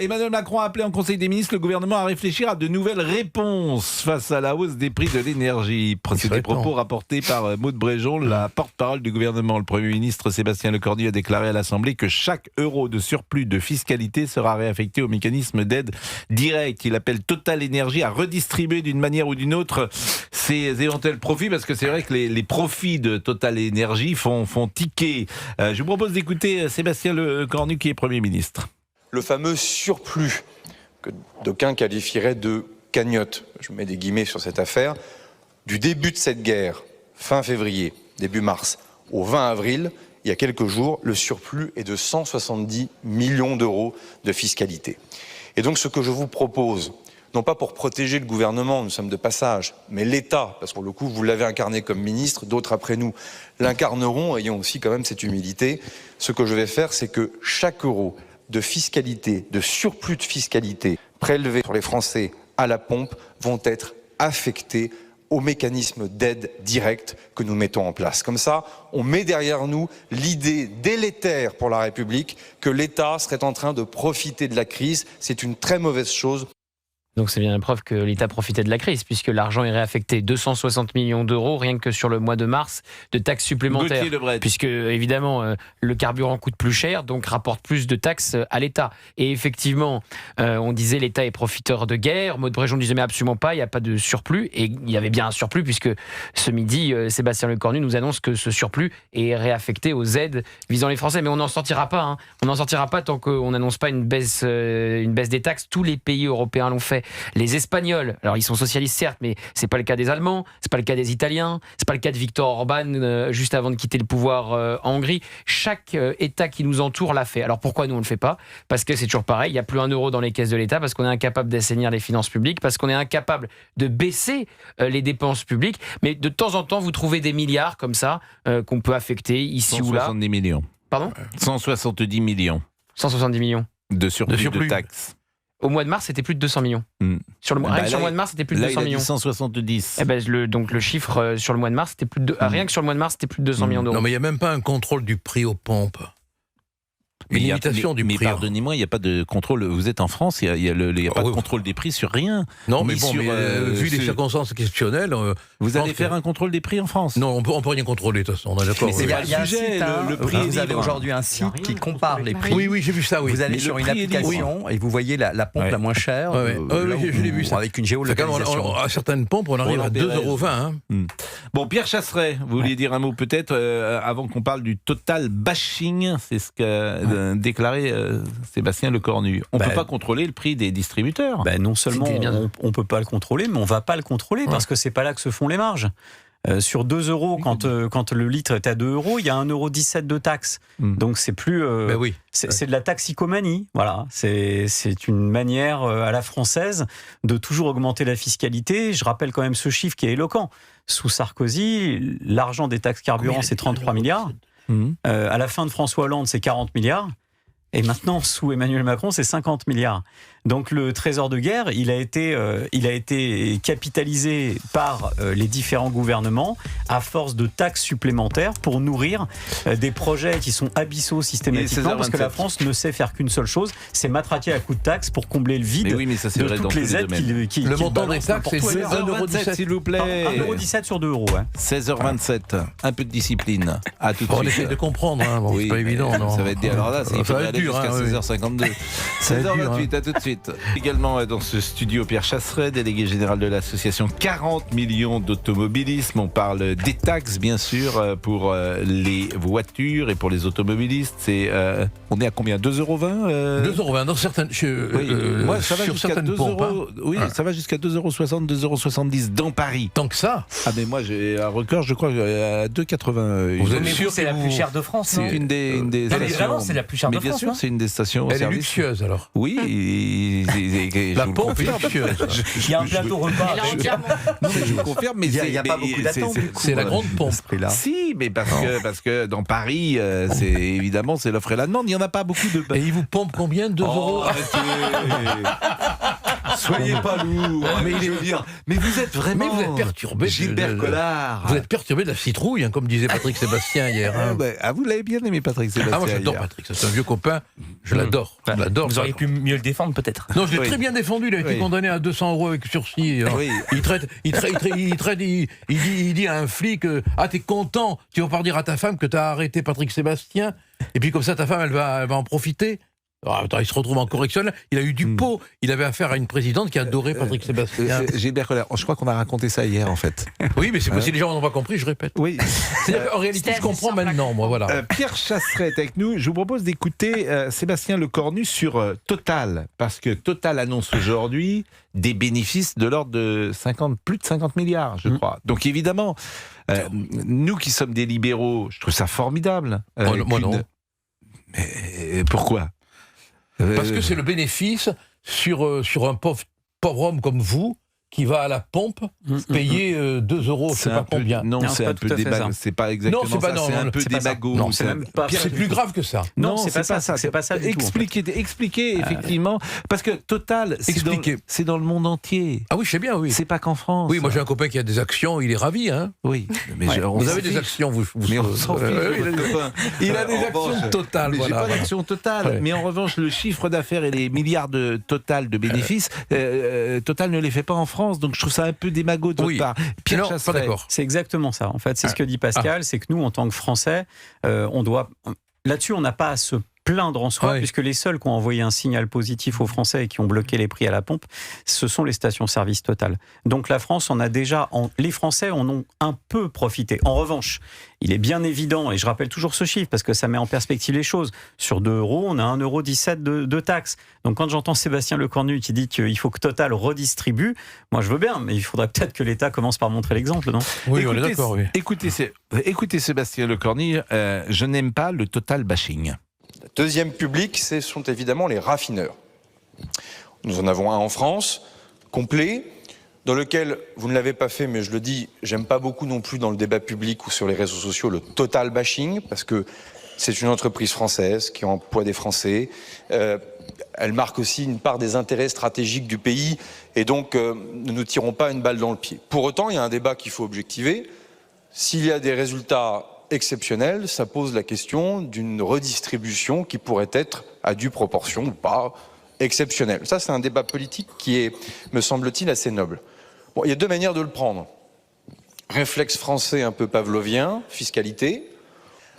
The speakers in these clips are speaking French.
Emmanuel Macron a appelé en Conseil des ministres le gouvernement à réfléchir à de nouvelles réponses face à la hausse des prix de l'énergie. C'est des propos rapportés par Maud Bréjon, la porte-parole du gouvernement. Le Premier ministre Sébastien Lecornu a déclaré à l'Assemblée que chaque euro de surplus de fiscalité sera réaffecté au mécanisme d'aide directe. Il appelle Total Énergie à redistribuer d'une manière ou d'une autre ces éventuels profits, parce que c'est vrai que les profits de Total Énergie font tiquer. Je vous propose d'écouter Sébastien Lecornu qui est Premier ministre. Le fameux surplus que d'aucuns qualifieraient de cagnotte, je mets des guillemets sur cette affaire, du début de cette guerre, fin février, début mars, au 20 avril, il y a quelques jours, le surplus est de 170 millions d'euros de fiscalité. Et donc ce que je vous propose, non pas pour protéger le gouvernement, nous sommes de passage, mais l'État, parce que pour le coup, vous l'avez incarné comme ministre, d'autres après nous l'incarneront, ayant aussi quand même cette humilité. Ce que je vais faire, c'est que chaque euro de fiscalité, de surplus de fiscalité prélevé sur les Français à la pompe vont être affectés au mécanisme d'aide directe que nous mettons en place. Comme ça, on met derrière nous l'idée délétère pour la République que l'État serait en train de profiter de la crise. C'est une très mauvaise chose. Donc c'est bien la preuve que l'État profitait de la crise, puisque l'argent est réaffecté 260 millions d'euros rien que sur le mois de mars de taxes supplémentaires. Puisque évidemment le carburant coûte plus cher, donc rapporte plus de taxes à l'État. Et effectivement, on disait l'État est profiteur de guerre. Maud Bréjon disait mais absolument pas, il n'y a pas de surplus. Et il y avait bien un surplus, puisque ce midi, Sébastien Lecornu nous annonce que ce surplus est réaffecté aux aides visant les Français. Mais on n'en sortira pas. Hein. On n'en sortira pas tant qu'on n'annonce pas une baisse des taxes. Tous les pays européens l'ont fait. Les Espagnols, alors ils sont socialistes certes, mais c'est pas le cas des Allemands, c'est pas le cas des Italiens, c'est pas le cas de Viktor Orban juste avant de quitter le pouvoir en Hongrie. Chaque État qui nous entoure l'a fait. Alors pourquoi nous on le fait pas ? Parce que c'est toujours pareil, il y a plus un euro dans les caisses de l'État, parce qu'on est incapable d'assainir les finances publiques, parce qu'on est incapable de baisser les dépenses publiques. Mais de temps en temps, vous trouvez des milliards comme ça qu'on peut affecter ici ou là. 170 millions. Pardon ? 170 millions. 170 millions. De surplus de taxes. Au mois de mars, c'était plus de 200 millions. Sur le mois de mars, c'était plus de 200 millions. 170. Eh ben, donc le chiffre sur le mois de mars, c'était plus de rien que sur le mois de mars, c'était plus de 200 millions d'euros. Non, mais il n'y a même pas un contrôle du prix aux pompes. Une limitation du prix. Mais pardonnez-moi, il n'y a pas de contrôle. Vous êtes en France, il n'y a pas de contrôle des prix sur rien. Non, mais bon, vu les circonstances exceptionnelles... vous allez faire un contrôle des prix en France ? Non, on peut rien contrôler, de toute façon, on est d'accord. Mais il y a un sujet, le prix. Vous avez aujourd'hui un site qui compare les prix. Oui, j'ai vu ça, oui. Vous allez sur une application et vous voyez la pompe la moins chère. Oui, je l'ai vu ça. Avec une géolocalisation. À certaines pompes, on arrive à 2,20 €. Bon, Pierre Chasseret, vous vouliez dire un mot peut-être avant qu'on parle du total bashing, c'est ce qu'a déclaré Sébastien Lecornu. On ne peut pas contrôler le prix des distributeurs. Non seulement on ne peut pas le contrôler, mais on ne va pas le contrôler parce que ce n'est pas là que se font les marges. Sur 2 €, quand le litre est à 2 €, il y a 1,17 € de taxe. Donc c'est plus... c'est de la taxicomanie. Voilà. C'est une manière à la française de toujours augmenter la fiscalité. Je rappelle quand même ce chiffre qui est éloquent. Sous Sarkozy, l'argent des taxes carburant, c'est 33 milliards. À la fin de François Hollande, c'est 40 milliards. Et maintenant, sous Emmanuel Macron, c'est 50 milliards. Donc le trésor de guerre, il a été capitalisé par les différents gouvernements à force de taxes supplémentaires pour nourrir des projets qui sont abyssaux systématiquement, parce que la France ne sait faire qu'une seule chose, c'est matraquer à coups de taxes pour combler le vide de toutes les aides qui le montant des taxes, c'est 16,27 s'il vous plaît. 1,17 € sur 2 €. Ouais. 16h27, un peu de discipline. À tout de suite. On essaie de comprendre, c'est pas évident. Non. Ça va être dur. Alors là, il faudrait aller jusqu'à 16h52. 16h28, à tout de suite. Également dans ce studio, Pierre Chasseret, délégué général de l'association 40 millions d'automobilisme. On parle des taxes, bien sûr, pour les voitures et pour les automobilistes. On est à combien ? 2,20 €? 2,20 € dans certaines... Moi, ça va jusqu'à 2 €. Oui, ça va jusqu'à 2,60 €, 2,70 € dans Paris. Tant que ça ? Ah, mais moi, j'ai un record, je crois, à 2,80 €. Vous êtes sûr que c'est la plus chère de France, c'est une des stations. Vraiment, c'est la plus chère de France. Mais bien sûr, c'est une des stations. Elle est luxueuse, alors. Oui, la pompe est luxueuse. Il y a un plateau repas. Non, mais je vous confirme, mais il n'y a pas beaucoup d'attente. C'est la grande pompe. Si, mais parce que dans Paris, évidemment, c'est l'offre et la demande. Il n'y en a pas beaucoup de. Et ils vous pompent combien ? 2 €? Soyez pas lourd. Mais vous êtes vraiment... Mais vous êtes perturbé. Gilbert Collard. Vous êtes perturbé de la citrouille, comme disait Patrick Sébastien hier. Vous l'avez bien aimé, Patrick Sébastien. Moi j'adore Patrick, c'est un vieux copain. Je l'adore. Vous auriez pu mieux le défendre peut-être. Non, je l'ai très bien défendu. Il a été condamné à 200 € avec sursis. Il dit à un flic, t'es content, tu vas pas dire à ta femme que t'as arrêté Patrick Sébastien, et puis comme ça ta femme elle va en profiter. Il se retrouve en correctionnel. Il a eu du pot. Il avait affaire à une présidente qui adorait Patrick Sébastien. Gilbert Collard, je crois qu'on a raconté ça hier, en fait. Oui, mais si les gens n'ont pas compris, je répète. Oui. En réalité, je comprends maintenant, moi, voilà. Pierre Chasseret est avec nous. Je vous propose d'écouter Sébastien Lecornu sur Total, parce que Total annonce aujourd'hui des bénéfices de l'ordre de plus de 50 milliards, je crois. Donc évidemment, nous qui sommes des libéraux, je trouve ça formidable. Moi non. Mais pourquoi ? Parce que c'est le bénéfice sur un pauvre homme comme vous qui va à la pompe payer 2 €, je sais pas combien. Non, c'est un peu démago. C'est pas exactement ça. C'est un peu démago. Non, c'est plus grave que ça. Non, c'est pas ça. C'est pas ça du tout. Expliquez effectivement, parce que Total, c'est dans le monde entier. Ah oui, je sais bien, oui. C'est pas qu'en France. Oui, moi j'ai un copain qui a des actions, il est ravi, hein. Oui. Mais vous avez des actions, vous. Mais on s'en fiche. Il a des actions Total. Mais j'ai pas d'actions Total. Mais en revanche, le chiffre d'affaires et les milliards de Total de bénéfices, Total ne les fait pas en France. Donc je trouve ça un peu démago de votre part. Pierre Chasseret. Pas d'accord. C'est exactement ça. En fait, c'est ce que dit Pascal, c'est que nous, en tant que Français, là-dessus, on n'a pas à se plaindre en soi, puisque les seuls qui ont envoyé un signal positif aux Français et qui ont bloqué les prix à la pompe, ce sont les stations-service Total. Donc la France les Français en ont un peu profité. En revanche, il est bien évident, et je rappelle toujours ce chiffre parce que ça met en perspective les choses, sur 2 €, on a 1,17 € de taxes. Donc quand j'entends Sébastien Lecornu qui dit qu'il faut que Total redistribue, moi je veux bien, mais il faudrait peut-être que l'État commence par montrer l'exemple, non ? Oui, on est d'accord, oui. Écoutez Sébastien Lecornu, je n'aime pas le Total bashing. Le deuxième public, ce sont évidemment les raffineurs. Nous en avons un en France, complet, dans lequel, vous ne l'avez pas fait, mais je le dis, j'aime pas beaucoup non plus dans le débat public ou sur les réseaux sociaux le total bashing, parce que c'est une entreprise française qui emploie des Français. Elle marque aussi une part des intérêts stratégiques du pays, et donc ne nous tirons pas une balle dans le pied. Pour autant, il y a un débat qu'il faut objectiver. S'il y a des résultats exceptionnel, ça pose la question d'une redistribution qui pourrait être à due proportion ou pas exceptionnelle. Ça, c'est un débat politique qui est, me semble-t-il, assez noble. Bon, il y a deux manières de le prendre. Réflexe français un peu pavlovien, fiscalité.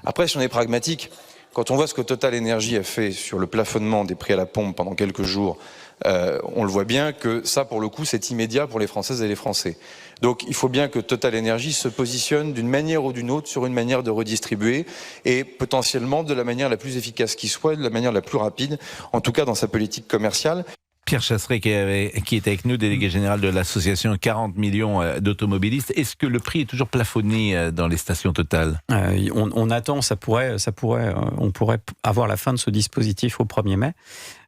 Après, si on est pragmatique, quand on voit ce que Total Energy a fait sur le plafonnement des prix à la pompe pendant quelques jours, on le voit bien que ça, pour le coup, c'est immédiat pour les Françaises et les Français. Donc il faut bien que Total Energy se positionne d'une manière ou d'une autre sur une manière de redistribuer et potentiellement de la manière la plus efficace qui soit, de la manière la plus rapide, en tout cas dans sa politique commerciale. Pierre Chasseret qui est avec nous, délégué général de l'association 40 millions d'automobilistes. Est-ce que le prix est toujours plafonné dans les stations Total ? On attend, on pourrait avoir la fin de ce dispositif au 1er mai.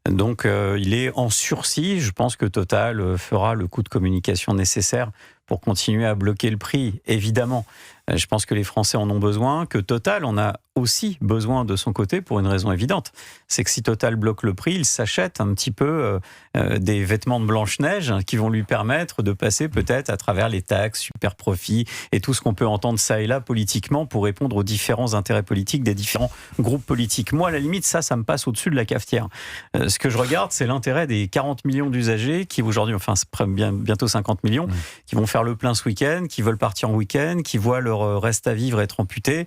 Donc il est en sursis. Je pense que Total fera le coup de communication nécessaire pour continuer à bloquer le prix, évidemment. Je pense que les Français en ont besoin, que Total en a aussi besoin de son côté pour une raison évidente. C'est que si Total bloque le prix, il s'achète un petit peu des vêtements de Blanche-Neige qui vont lui permettre de passer peut-être à travers les taxes, super profits et tout ce qu'on peut entendre ça et là politiquement pour répondre aux différents intérêts politiques des différents groupes politiques. Moi, à la limite, ça me passe au-dessus de la cafetière. Ce que je regarde, c'est l'intérêt des 40 millions d'usagers qui aujourd'hui, enfin c'est bientôt 50 millions, qui vont faire le plein ce week-end, qui veulent partir en week-end, qui voient leur reste à vivre être amputé.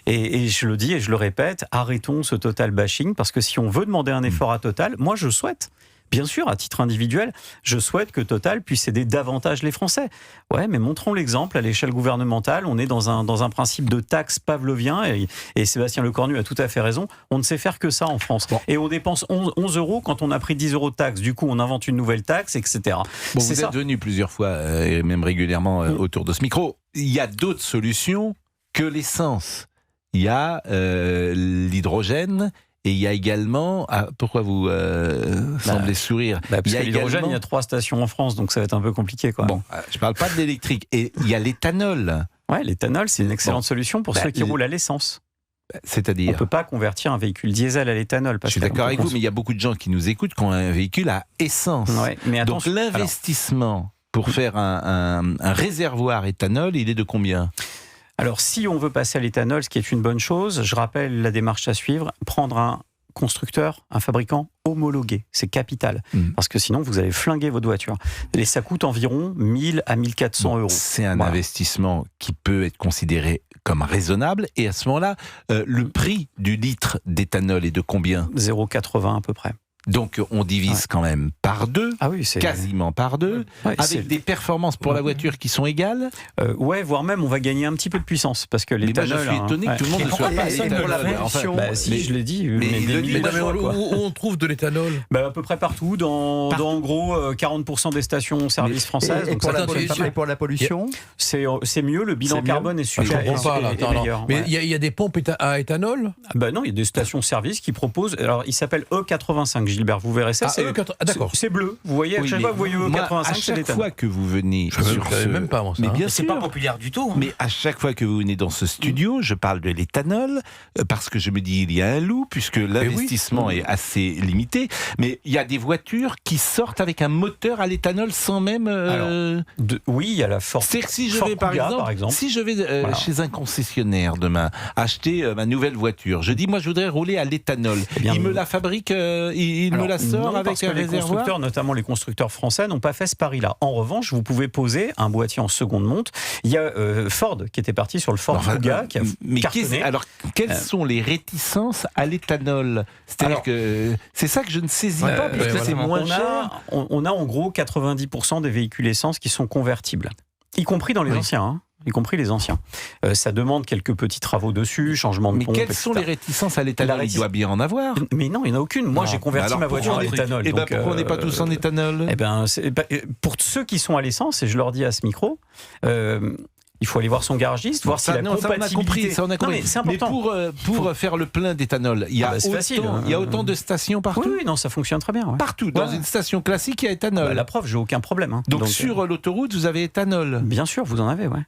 Et je le dis et je le répète, arrêtons ce Total bashing, parce que si on veut demander un effort à Total, moi je souhaite, bien sûr, à titre individuel, je souhaite que Total puisse aider davantage les Français. Ouais, mais montrons l'exemple à l'échelle gouvernementale. On est dans un principe de taxe pavlovien et Sébastien Lecornu a tout à fait raison. On ne sait faire que ça en France. Bon. Et on dépense 11 € quand on a pris 10 € de taxe. Du coup, on invente une nouvelle taxe, etc. Bon, vous êtes venu plusieurs fois, et même régulièrement, autour de ce micro. Il y a d'autres solutions que l'essence. Il y a l'hydrogène. Et il y a également... pourquoi vous semblez sourire parce que l'hydrogène, il y a 3 stations en France, donc ça va être un peu compliqué, quoi. Bon, je ne parle pas de l'électrique. Et il y a l'éthanol. Ouais, l'éthanol, c'est une excellente solution pour ceux qui roulent à l'essence. C'est-à-dire, on ne peut pas convertir un véhicule diesel à l'éthanol. Je suis d'accord avec vous, mais il y a beaucoup de gens qui nous écoutent qui ont un véhicule à essence. Ouais, mais donc l'investissement pour faire un réservoir éthanol, il est de combien ? Alors, si on veut passer à l'éthanol, ce qui est une bonne chose, je rappelle la démarche à suivre, prendre un constructeur, un fabricant homologué, c'est capital, parce que sinon vous allez flinguer votre voiture. Et ça coûte environ 1000 à 1400 euros. C'est un investissement qui peut être considéré comme raisonnable, et à ce moment-là, le prix du litre d'éthanol est de combien ? 0,80 à peu près. Donc on divise quand même par 2, quasiment par 2, avec des performances pour la voiture qui sont égales. Voire même on va gagner un petit peu de puissance, parce que l'éthanol... je suis étonné que tout le monde ne soit pas l'éthanol. Si, je l'ai dit. Où on trouve de l'éthanol ? À peu près partout, dans en gros 40% des stations-service françaises. Et pour la pollution, c'est mieux, le bilan carbone est super. Je comprends pas, meilleur. Mais il y a des pompes à éthanol ? Non, il y a des stations-service qui proposent... Alors, il s'appelle E85, Gilbert, vous verrez ça, c'est bleu. Vous voyez, à chaque fois que vous voyez E85, à chaque fois que vous venez même pas, moi, ça. Mais bien c'est sûr. pas populaire du tout. Mais à chaque fois que vous venez dans ce studio, je parle de l'éthanol, parce que je me dis, il y a un loup, puisque l'investissement est assez limité, mais il y a des voitures qui sortent avec un moteur à l'éthanol sans même... Oui, il y a la Ford. C'est-à-dire que si je vais, par exemple, si je vais chez un concessionnaire demain, acheter ma nouvelle voiture, je dis, moi, je voudrais rouler à l'éthanol. Il me la fabrique, il me la sort avec un réservoir. Les constructeurs, notamment les constructeurs français, n'ont pas fait ce pari-là. En revanche, vous pouvez poser un boîtier en seconde monte. Il y a Ford qui était parti sur le Ford Kuga, qui a cartonné. Alors, quelles sont les réticences à l'éthanol ? C'est-à-dire que c'est ça que je ne saisis pas, parce que c'est moins cher. On a en gros 90% des véhicules essence qui sont convertibles, y compris dans les anciens. Y compris les anciens. Ça demande quelques petits travaux dessus, changement de pompe. Mais quelles sont les réticences à l'éthanol ? Il doit bien en avoir. Mais non, il n'y en a aucune. Moi, j'ai converti ma voiture à l'éthanol. Et pourquoi on n'est pas tous en éthanol ? Pour ceux qui sont à l'essence, et je leur dis à ce micro, il faut aller voir son garagiste, voir si la compatibilité... Ça, on a compris. Mais c'est important. Mais pour faire le plein d'éthanol, il y a autant de stations partout ? Oui, non, ça fonctionne très bien. Ouais. Partout. Dans une station classique, il y a éthanol. La preuve, j'ai aucun problème. Donc sur l'autoroute, vous avez éthanol ? Bien sûr, vous en avez, ouais.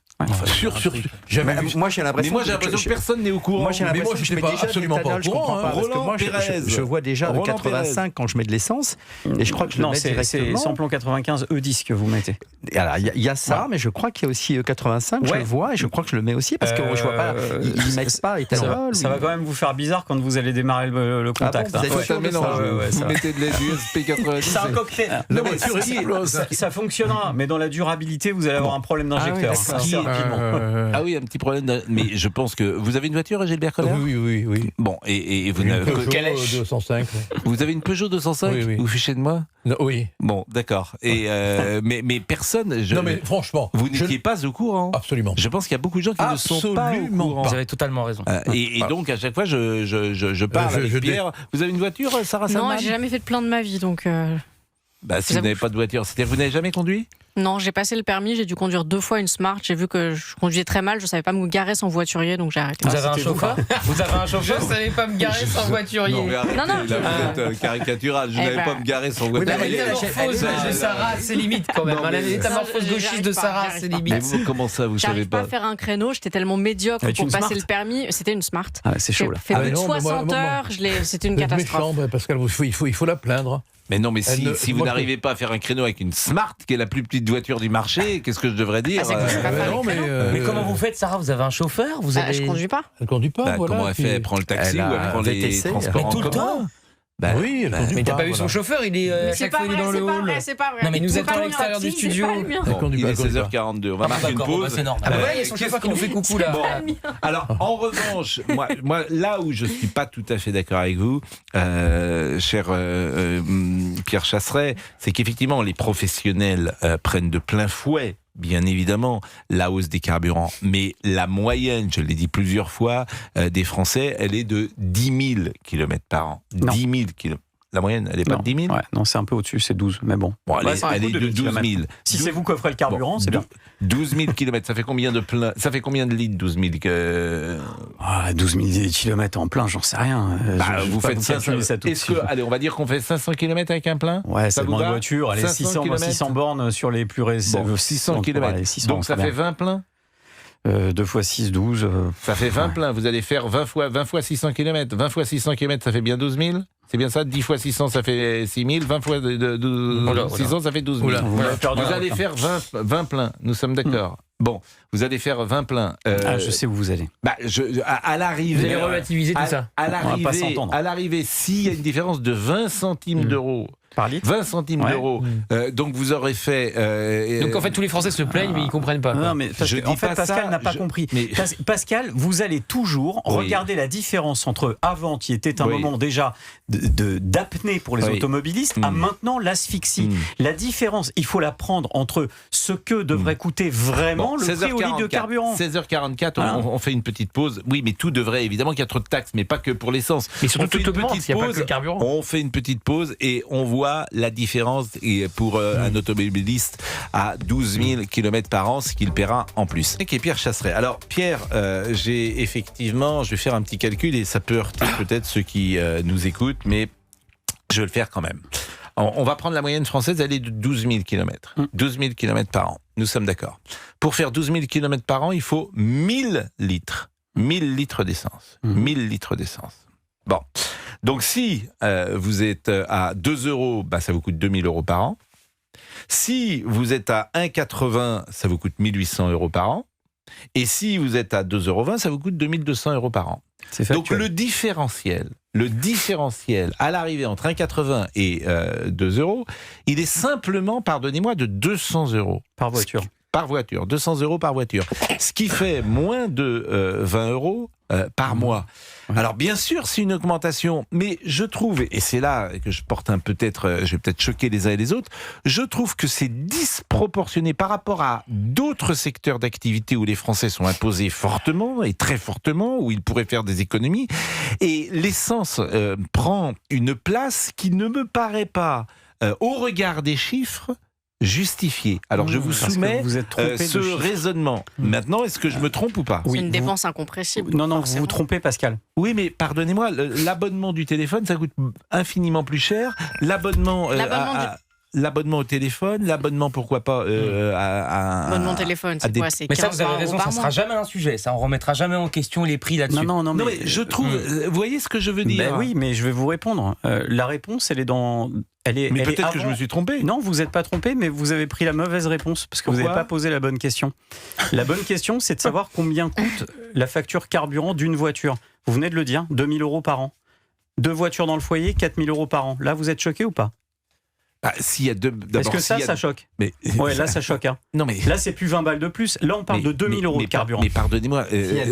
Moi j'ai l'impression que personne n'est au courant. Moi j'ai l'impression que je mets déjà absolument pas au courant. Parce que moi je vois déjà le 85 quand je mets de l'essence, et je crois que je le mets directement. C'est samplon 95 E10 que vous mettez. Alors il y a ça, mais je crois qu'il y a aussi E85, je le vois, et je crois que je le mets aussi, parce que je vois pas, ils mettent pas éthanol. Ça va quand même vous faire bizarre quand vous allez démarrer le contact. Vous mettez de l'USP 90. C'est un cocktail. Ça fonctionnera, mais dans la durabilité, vous allez avoir un problème d'injecteur. Ah oui, un petit problème. Mais je pense que vous avez une voiture, Gilbert Collard ? Oui. Bon, et vous n'avez que quelle 205. Vous avez une Peugeot 205 ? Oui. Vous fichez de moi ? Oui. Bon, d'accord. Et mais personne. Non, mais franchement, vous n'étiez pas au courant. Absolument. Je pense qu'il y a beaucoup de gens qui ne sont pas au courant. Vous avez totalement raison. Et donc à chaque fois, je parle avec Pierre. Vous avez une voiture, Sarah Salman ? Non, j'ai jamais fait de plein de ma vie, donc. Si vous n'avez pas de voiture, c'est-à-dire vous n'avez jamais conduit ? Non, j'ai passé le permis, j'ai dû conduire 2 fois une Smart. J'ai vu que je conduisais très mal, je savais pas me garer sans voiturier, donc j'ai arrêté. Vous avez un chauffeur ? Vous avez un chauffeur ? Je savais pas me garer sans voiturier. Non, vous êtes caricatural. Je n'avais pas me garer sans voiture. La métamorphose de Sarah, c'est limite quand même. La métamorphose gauchiste de Sarah, c'est limite. Mais comment ça, vous savez pas ? J'arrive pas à faire un créneau, j'étais tellement médiocre pour passer le permis. C'était une Smart. C'est chaud là. J'ai fait plus de 60 heures, c'était une catastrophe. Pascal, il faut la plaindre. Mais non, mais si vous n'arrivez pas à faire un créneau avec une Smart, qui est la plus petite voiture du marché, qu'est-ce que je devrais dire ? Mais comment vous faites, Sarah ? Vous avez un chauffeur ? Je conduis pas. Elle conduit pas, voilà. Comment elle fait ? Elle prend le taxi ou elle prend les transports en commun ? Tout le temps ? Oui, mais t'as pas vu son chauffeur, il est à chaque fois il est dans le hall. C'est pas vrai. Non mais nous êtes à l'extérieur du studio. Il est 16h42. On va marquer une pause. C'est normal. Il y a son chauffeur qui nous fait coucou là. Alors en revanche, moi là où je suis pas tout à fait d'accord avec vous, cher Pierre Chasseret, c'est qu'effectivement les professionnels prennent de plein fouet, bien évidemment, la hausse des carburants. Mais la moyenne, je l'ai dit plusieurs fois, des Français, elle est de 10 000 km par an. Non. 10 000 km. La moyenne, elle n'est pas de 10 000 ? Non, c'est un peu au-dessus, c'est 12, mais bon. Elle est de 12 000. Si c'est vous qui offrez le carburant, c'est bien. 12 000 km, ça fait combien de plein ? Ça fait combien de litres, 12 000 12 000 km en plein, j'en sais rien. Vous faites 500 km. Allez, on va dire qu'on fait 500 km avec un plein ? Ouais, c'est moins de voiture. Allez, 600 bornes sur les plus récents. 600 km. Donc ça fait 20 pleins ? 2 fois 6, 12. Ça fait 20 pleins. Vous allez faire 20 fois 600 km. 20 fois 600 km, ça fait bien 12 000. C'est bien ça. 10 fois 600, ça fait 6 000. 20 fois 600, ça fait 12 000. Vous allez faire 20 pleins. Nous sommes d'accord. Bon, vous allez faire 20 pleins. Je sais où vous allez. À l'arrivée. Vous allez relativiser tout ça. À l'arrivée, s'il y a une différence de 20 centimes d'euros. Par litre 20 centimes d'euros. Donc vous aurez fait. Donc en fait, tous les Français se plaignent, mais ils ne comprennent pas. Non, mais Pascal n'a pas compris. Mais... Pascal, vous allez toujours regarder la différence entre avant, qui était un moment déjà d'apnée pour les automobilistes, à maintenant l'asphyxie. La différence, il faut la prendre entre ce que devrait coûter vraiment le prix au litre de carburant. 16h44, on fait une petite pause. Oui, mais tout devrait, évidemment qu'il y a trop de taxes, mais pas que pour l'essence. Mais surtout, tout augmente, il n'y a pas que le carburant. On fait une petite pause et on voit la différence pour un automobiliste à 12 000 km par an, ce qu'il paiera en plus. Et Pierre Chasseret. Alors Pierre, je vais faire un petit calcul et ça peut heurter peut-être ceux qui nous écoutent, mais je vais le faire quand même. On va prendre la moyenne française, elle est de 12 000 km. 12 000 km par an, nous sommes d'accord. Pour faire 12 000 km par an, il faut 1000 litres. 1000 litres d'essence. 1000 litres d'essence. Bon. Donc si vous êtes à 2 euros, ça vous coûte 2 000 euros par an. Si vous êtes à 1,80, ça vous coûte 1 800 euros par an. Et si vous êtes à 2,20 euros, ça vous coûte 2 200 euros par an. Donc le différentiel à l'arrivée entre 1,80 et 2 euros, il est simplement, pardonnez-moi, de 200 euros. Par voiture. Par voiture, 200 euros par voiture. Ce qui fait moins de 20 euros par mois. Alors bien sûr, c'est une augmentation, mais je trouve, et c'est là que je porte je vais peut-être choquer les uns et les autres, je trouve que c'est disproportionné par rapport à d'autres secteurs d'activité où les Français sont imposés fortement et très fortement, où ils pourraient faire des économies, et l'essence prend une place qui ne me paraît pas, au regard des chiffres, justifié. Alors je vous soumets ce raisonnement. Maintenant, est-ce que je me trompe ou pas ? C'est une dépense incompressible. Non, vous vous trompez, Pascal. Oui, mais pardonnez-moi, l'abonnement du téléphone, ça coûte infiniment plus cher. L'abonnement au téléphone, l'abonnement, pourquoi pas, Abonnement téléphone, c'est quoi ? C'est 15 mais ça, vous avez raison, ça ne sera jamais un sujet. Ça, on ne remettra jamais en question les prix là-dessus. Non, mais je trouve... Vous voyez ce que je veux dire ? Oui, mais je vais vous répondre. La réponse, elle est dans... Mais peut-être que je me suis trompé. Non, vous n'êtes pas trompé, mais vous avez pris la mauvaise réponse, parce que vous n'avez pas posé la bonne question. La bonne question, c'est de savoir combien coûte la facture carburant d'une voiture. Vous venez de le dire, 2 000 euros par an. 2 voitures dans le foyer, 4 000 euros par an. Là, vous êtes choqué ou pas ? S'il y a Est-ce que ça choque ? Là, ça choque. Non, mais... Là, c'est plus 20 balles de plus. Là, on parle de 2 000 euros de carburant. Mais pardonnez-moi.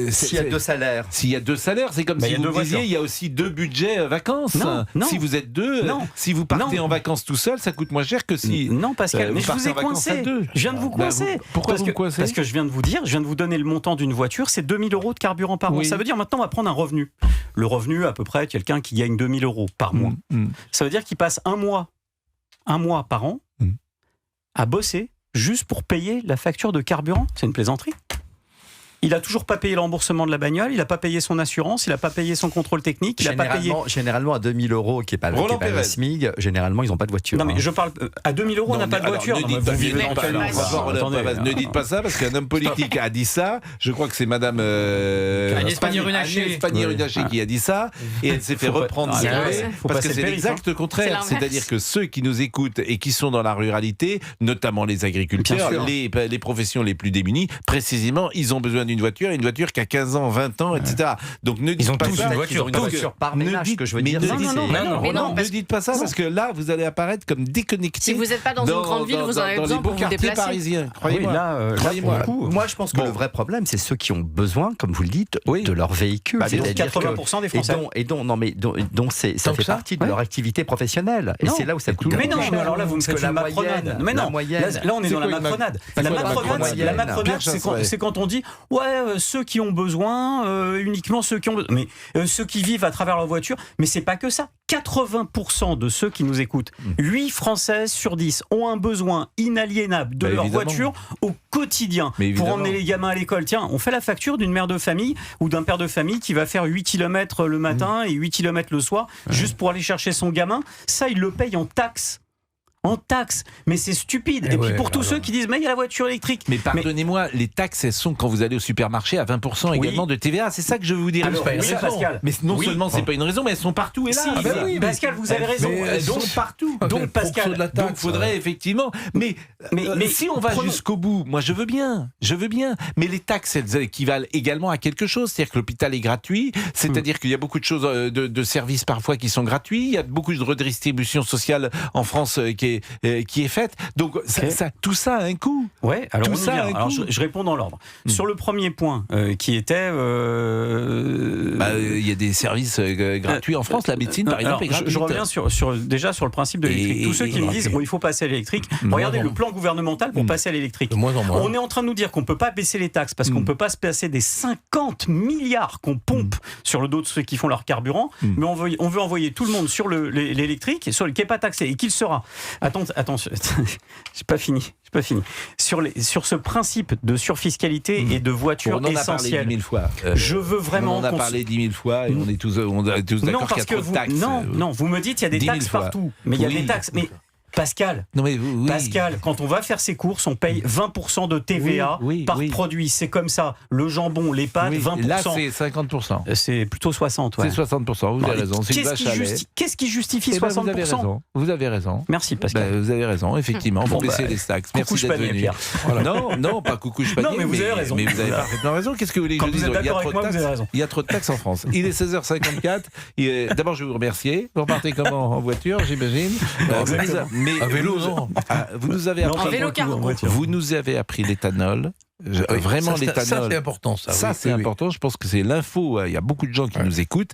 S'il y a 2 salaires. S'il y a 2 salaires, c'est comme si vous disiez il y a aussi 2 budgets vacances. Non. Si vous êtes 2, si vous partez en vacances tout seul, ça coûte moins cher que si. Non, Pascal, mais je vous ai coincé. Je viens de vous coincer. Pourquoi vous me coincez ? Parce que je viens de vous donner le montant d'une voiture, c'est 2 000 euros de carburant par an. Ça veut dire maintenant, on va prendre un revenu. Le revenu, à peu près, quelqu'un qui gagne 2 000 euros par mois. Ça veut dire qu'il passe un mois par an à bosser juste pour payer la facture de carburant. C'est une plaisanterie. Il n'a toujours pas payé le remboursement de la bagnole, il n'a pas payé son assurance, il n'a pas payé son contrôle technique, il n'a pas payé... Généralement, à 2 000 euros, qui n'est pas le SMIG, généralement, ils n'ont pas de voiture. Non, mais je parle... À 2 000 euros, on n'a pas de voiture. Ne dites pas ça, parce qu'un homme politique a dit ça. Je crois que c'est Madame Agnès Pannier-Runacher qui a dit ça, et elle s'est fait reprendre. Parce que c'est l'exact contraire. C'est-à-dire que ceux qui nous écoutent et qui sont dans la ruralité, notamment les agriculteurs, les professions les plus démunies, précisément, ils ont besoin d'une voiture, une voiture qui a 15 ans, 20 ans, etc. Donc ne dites pas ça. Ils ont une voiture par ménage, que je veux dire. Non, ne dites pas ça, parce que là, vous allez apparaître comme déconnecté. Si vous n'êtes pas dans une grande ville, vous aurez besoin pour vous déplacer. Parisiens, croyez-moi. Moi, je pense que le vrai problème, c'est ceux qui ont besoin, comme vous le dites, de leur véhicule. 80% des Français. Donc ça fait partie de leur activité professionnelle. Et c'est là où ça coûte. Mais non, alors là, vous me faites une macronade. Mais non, là, on est dans la macronade. La macronade, c'est quand on dit ceux qui ont besoin, uniquement ceux qui ont besoin. Mais ceux qui vivent à travers leur voiture, mais c'est pas que ça. 80% de ceux qui nous écoutent, 8 Françaises sur 10 ont un besoin inaliénable de leur voiture au quotidien pour emmener les gamins à l'école. Tiens, on fait la facture d'une mère de famille ou d'un père de famille qui va faire 8 km le matin et 8 km le soir juste pour aller chercher son gamin. Ça, il le paye en taxes. En taxes. Mais c'est stupide. Et puis pour tous ceux qui disent, mais il y a la voiture électrique. Mais pardonnez-moi, les taxes, elles sont quand vous allez au supermarché à 20% également de TVA. C'est ça que je veux vous dire. Alors, Pascal. Mais non seulement c'est pas une raison, mais elles sont partout et là. Pascal, vous avez raison. Elles sont partout. Donc Pascal, donc il faudrait effectivement. Mais si on va jusqu'au bout, moi je veux bien. Mais les taxes, elles équivalent également à quelque chose. C'est-à-dire que l'hôpital est gratuit. C'est-à-dire qu'il y a beaucoup de choses, de services parfois qui sont gratuits. Il y a beaucoup de redistribution sociale en France qui est faite. Donc tout ça a un coût. Ouais, alors tout ça a un coût. Alors je réponds dans l'ordre. Sur le premier point, qui était... il y a des services gratuits en France, la médecine par exemple est gratuite. Je reviens déjà sur le principe de l'électrique. Tous ceux qui me disent il faut passer à l'électrique, regardez le plan gouvernemental pour passer à l'électrique. On est en train de nous dire qu'on ne peut pas baisser les taxes parce qu'on ne peut pas se passer des 50 milliards qu'on pompe sur le dos de ceux qui font leur carburant, mais on veut envoyer tout le monde sur l'électrique, sur le qui n'est pas taxé et qu'il sera... Attention, j'ai pas fini. Sur ce principe de surfiscalité et de voitures essentielles. On en a parlé 10 000 fois. Je veux vraiment. On en a parlé 10 000 fois et on est tous d'accord qu'il y a trop de taxes. Non, vous me dites il y a des taxes partout. Mais il y a des taxes. Mais Pascal, Pascal, quand on va faire ses courses, on paye 20% de TVA par produit. C'est comme ça. Le jambon, les pâtes, 20%. Là, c'est 50%. C'est plutôt 60%. C'est 60%, vous avez raison. Qu'est-ce qui justifie 60% Vous avez raison. Merci, Pascal. Vous avez raison, effectivement. Il faut baisser les taxes. Merci d'être venu. Non, pas coucou chepanier. Non, mais vous avez raison. Mais vous avez parfaitement raison. Qu'est-ce que vous voulez que je dise ? Il y a trop de taxes en France. Il est 16h54. D'abord, je vais vous remercier. Vous repartez comment ? En voiture, j'imagine. Mais à vélo, non. Vous nous avez appris l'éthanol. Vraiment l'éthanol. Ça c'est important. C'est important. Je pense que c'est l'info. Il y a beaucoup de gens qui nous écoutent.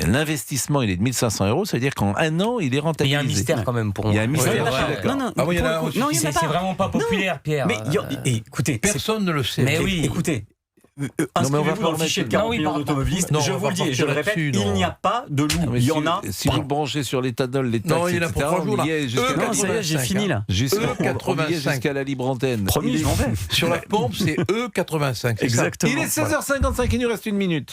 L'investissement, il est de 1 500 €. Ça veut dire qu'en un an, il est rentabilisé. Il y a un mystère quand même pour moi. Il y a un mystère. C'est vraiment pas populaire, Pierre. Mais écoutez, personne ne le sait. Mais oui. Écoutez. Inscrivez-vous dans le fichier de 40 millions d'automobilistes. Je vous le dis et je le répète, il n'y a pas de loup. Il y en a. Si vous branchez sur l'éthanol, les taxes, il y en a pour 3 jours. Non, ça y est, j'ai fini là. Jusqu'à la libre antenne. Promis, je m'en vais. Sur la pompe, c'est E85. Exactement. Il est 16h55, il nous reste 1 minute.